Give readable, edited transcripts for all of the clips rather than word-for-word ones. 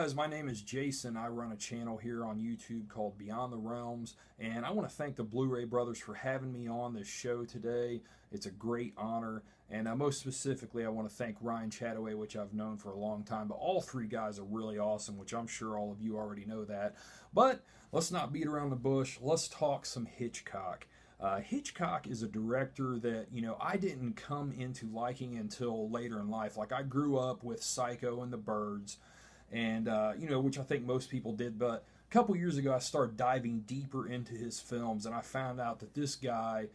guys, my name is Jason. I run a channel here on YouTube called Beyond the Realms, and I want to thank the Blu-ray brothers for having me on this show today. It's a great honor, and most specifically, I want to thank Ryan Chataway, which I've known for a long time, but all three guys are really awesome, which I'm sure all of you already know that. But let's not beat around the bush. Let's talk some Hitchcock. Hitchcock is a director that, I didn't come into liking until later in life. Like, I grew up with Psycho and The Birds, and which I think most people did. But a couple years ago, I started diving deeper into his films, and I found out that this guy,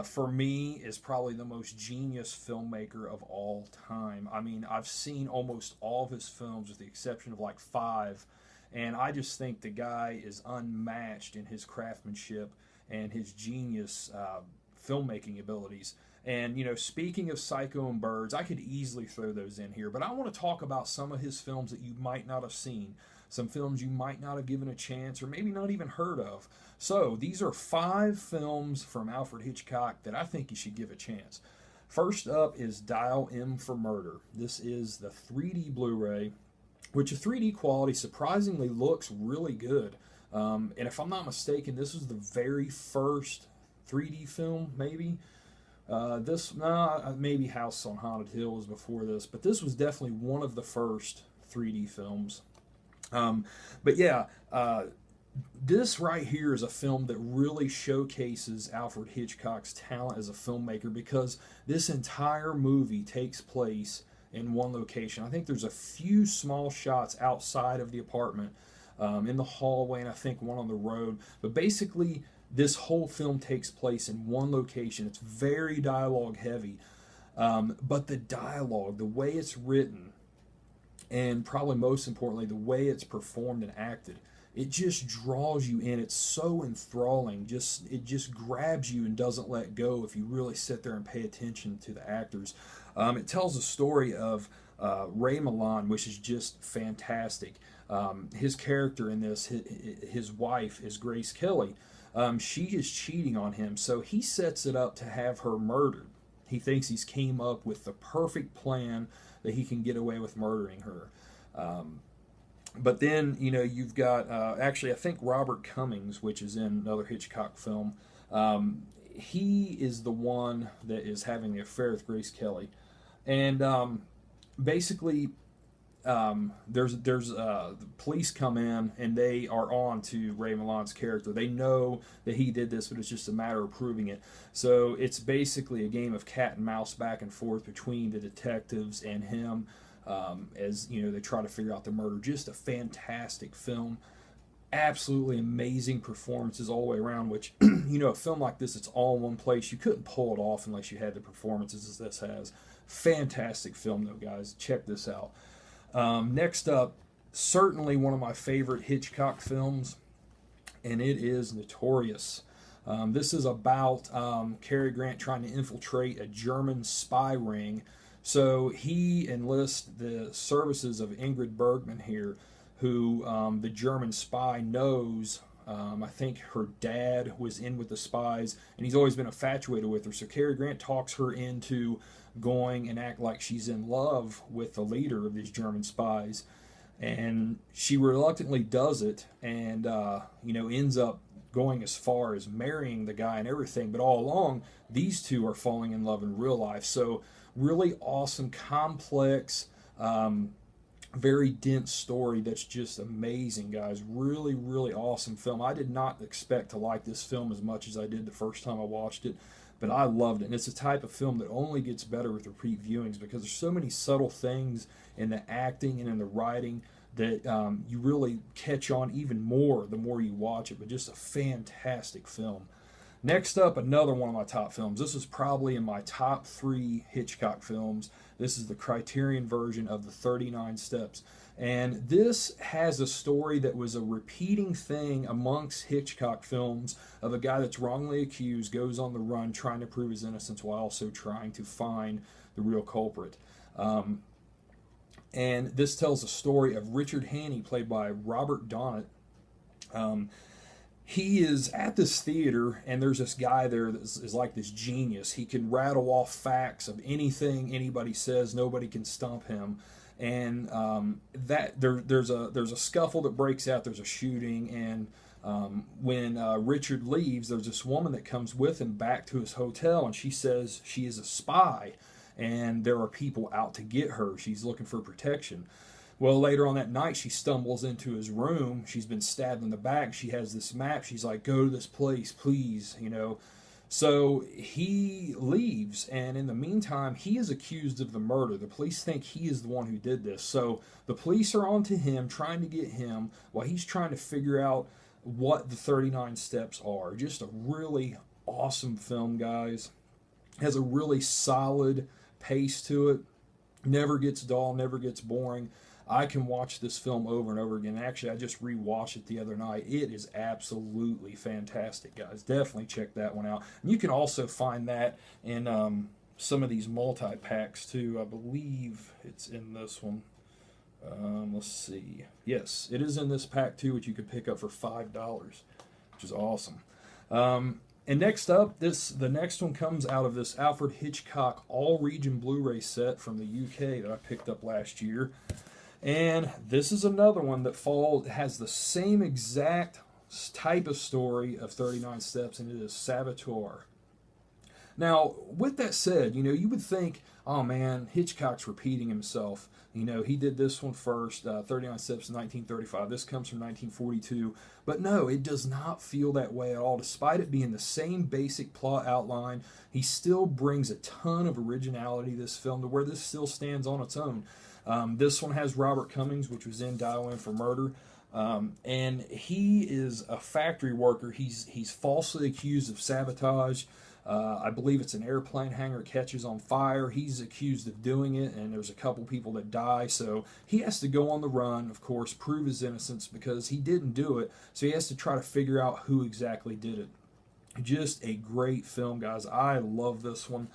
for me, is probably the most genius filmmaker of all time. I mean, I've seen almost all of his films, with the exception of like 5, and I just think the guy is unmatched in his craftsmanship and his genius filmmaking abilities. And, speaking of Psycho and Birds, I could easily throw those in here, but I want to talk about some of his films that you might not have seen, some films you might not have given a chance, or maybe not even heard of. So, these are 5 films from Alfred Hitchcock that I think you should give a chance. First up is Dial M for Murder. This is the 3D Blu-ray, which the 3D quality surprisingly looks really good. And if I'm not mistaken, this was the very first 3D film, maybe. Maybe House on Haunted Hill was before this, but this was definitely one of the first 3D films. This right here is a film that really showcases Alfred Hitchcock's talent as a filmmaker, because this entire movie takes place in one location. I think there's a few small shots outside of the apartment, in the hallway, and I think one on the road. But basically, this whole film takes place in one location. It's very dialogue heavy. But the dialogue, the way it's written, and probably most importantly, the way it's performed and acted, it just draws you in. It's so enthralling. It just grabs you and doesn't let go if you really sit there and pay attention to the actors. It tells a story of Ray Milland, which is just fantastic. His character in this, his wife is Grace Kelly. She is cheating on him, so he sets it up to have her murdered. He thinks he's came up with the perfect plan that he can get away with murdering her. But then, you've got, actually, I think Robert Cummings, which is in another Hitchcock film, he is the one that is having the affair with Grace Kelly. And basically, the police come in and they are on to Ray Milland's character. They know that he did this, but it's just a matter of proving it. So it's basically a game of cat and mouse back and forth between the detectives and him, as they try to figure out the murder. Just a fantastic film. Absolutely amazing performances all the way around, which, a film like this, it's all in one place. You couldn't pull it off unless you had the performances as this has. Fantastic film, though, guys. Check this out. Next up, certainly one of my favorite Hitchcock films, and it is Notorious. This is about Cary Grant trying to infiltrate a German spy ring. So he enlists the services of Ingrid Bergman here, who the German spy knows. I think her dad was in with the spies, and he's always been infatuated with her. So Cary Grant talks her into going and act like she's in love with the leader of these German spies, and she reluctantly does it, and ends up going as far as marrying the guy and everything. But all along, these two are falling in love in real life. So really awesome, complex, very dense story that's just amazing, guys. Really, really awesome film. I did not expect to like this film as much as I did the first time I watched it, but I loved it. And it's a type of film that only gets better with repeat viewings, because there's so many subtle things in the acting and in the writing that you really catch on even more the more you watch it. But just a fantastic film. Next up, another one of my top films. This is probably in my top 3 Hitchcock films. This is the Criterion version of the 39 Steps. And this has a story that was a repeating thing amongst Hitchcock films, of a guy that's wrongly accused, goes on the run trying to prove his innocence while also trying to find the real culprit. And this tells a story of Richard Hannay, played by Robert Donat. He is at this theater, and there's this guy there that is like this genius. He can rattle off facts of anything anybody says. Nobody can stump him. and there's a scuffle that breaks out. There's a shooting, and when Richard leaves, there's this woman that comes with him back to his hotel, and she says she is a spy, and there are people out to get her. She's looking for protection. Well, later on that night, she stumbles into his room. She's been stabbed in the back. She has this map. She's like, "Go to this place, please," you know. So he leaves, and in the meantime, he is accused of the murder. The police think he is the one who did this. So the police are on to him, trying to get him, while he's trying to figure out what the 39 steps are. Just a really awesome film, guys. Has a really solid pace to it. Never gets dull, never gets boring. I can watch this film over and over again. Actually, I just rewatched it the other night. It is absolutely fantastic, guys. Definitely check that one out. And you can also find that in some of these multi-packs, too. I believe it's in this one. Let's see. Yes, it is in this pack, too, which you can pick up for $5, which is awesome. And next up, the next one comes out of this Alfred Hitchcock all-region Blu-ray set from the UK that I picked up last year. And this is another one that has the same exact type of story of 39 Steps, and it is Saboteur. Now, with that said, you know, you would think, oh man, Hitchcock's repeating himself. You know, he did this one first, 39 Steps in 1935. This comes from 1942. But no, it does not feel that way at all. Despite it being the same basic plot outline, he still brings a ton of originality to this film to where this still stands on its own. This one has Robert Cummings, which was in Dial M for Murder. And he is a factory worker. He's falsely accused of sabotage. I believe it's an airplane hangar catches on fire. He's accused of doing it, and there's a couple people that die. So he has to go on the run, of course, prove his innocence because he didn't do it. So he has to try to figure out who exactly did it. Just a great film, guys. I love this one.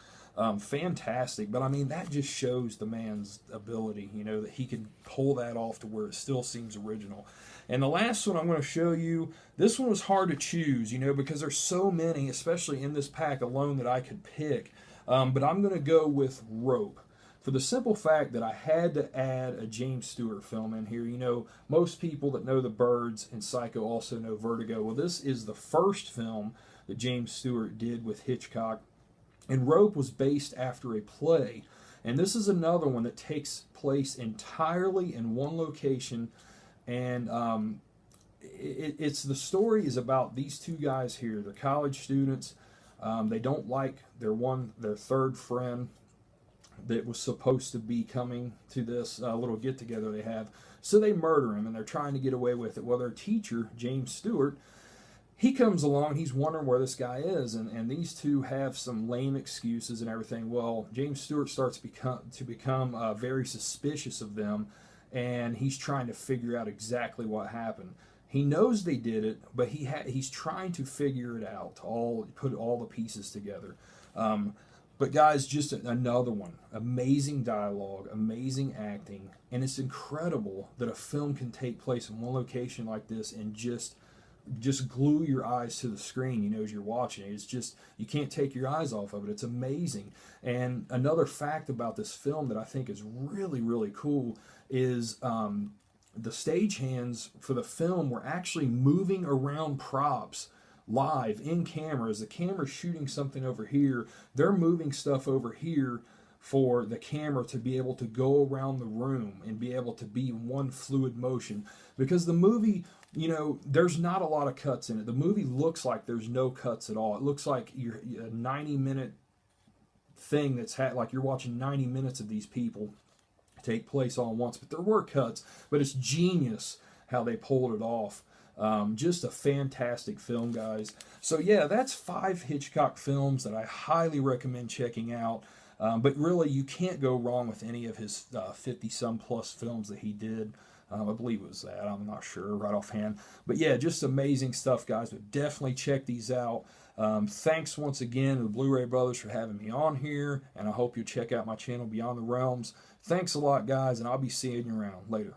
Fantastic, but I mean, that just shows the man's ability, you know, that he can pull that off to where it still seems original. And the last one I'm going to show you, this one was hard to choose, you know, because there's so many, especially in this pack alone, that I could pick. But I'm going to go with Rope, for the simple fact that I had to add a James Stewart film in here. You know, most people that know The Birds and Psycho also know Vertigo. Well, this is the first film that James Stewart did with Hitchcock. And Rope was based after a play. And this is another one that takes place entirely in one location. And it's the story is about these two guys here. They're college students. They don't like their third friend that was supposed to be coming to this little get-together they have. So they murder him, and they're trying to get away with it. Well, their teacher, James Stewart, he comes along, he's wondering where this guy is, and these two have some lame excuses and everything. Well, James Stewart starts to become very suspicious of them, and he's trying to figure out exactly what happened. He knows they did it, but he's trying to figure it out, put all the pieces together. But guys, just another one. Amazing dialogue, amazing acting, and it's incredible that a film can take place in one location like this and just glue your eyes to the screen, you know, as you're watching it. It's just, you can't take your eyes off of it. It's amazing. And another fact about this film that I think is really, really cool is the stagehands for the film were actually moving around props live in camera. As the camera's shooting something over here, they're moving stuff over here for the camera to be able to go around the room and be able to be in one fluid motion. Because the movie, you know, there's not a lot of cuts in it. The movie looks like there's no cuts at all. It looks like you're a 90-minute thing that's like you're watching 90 minutes of these people take place all at once. But there were cuts, but it's genius how they pulled it off. Just a fantastic film, guys. So yeah, that's 5 Hitchcock films that I highly recommend checking out. But really, you can't go wrong with any of his 50-some plus films that he did. I believe it was that. I'm not sure right offhand. But yeah, just amazing stuff, guys. But definitely check these out. Thanks once again to the Blu-ray Brothers for having me on here. And I hope you'll check out my channel, Beyond the Realms. Thanks a lot, guys, and I'll be seeing you around. Later.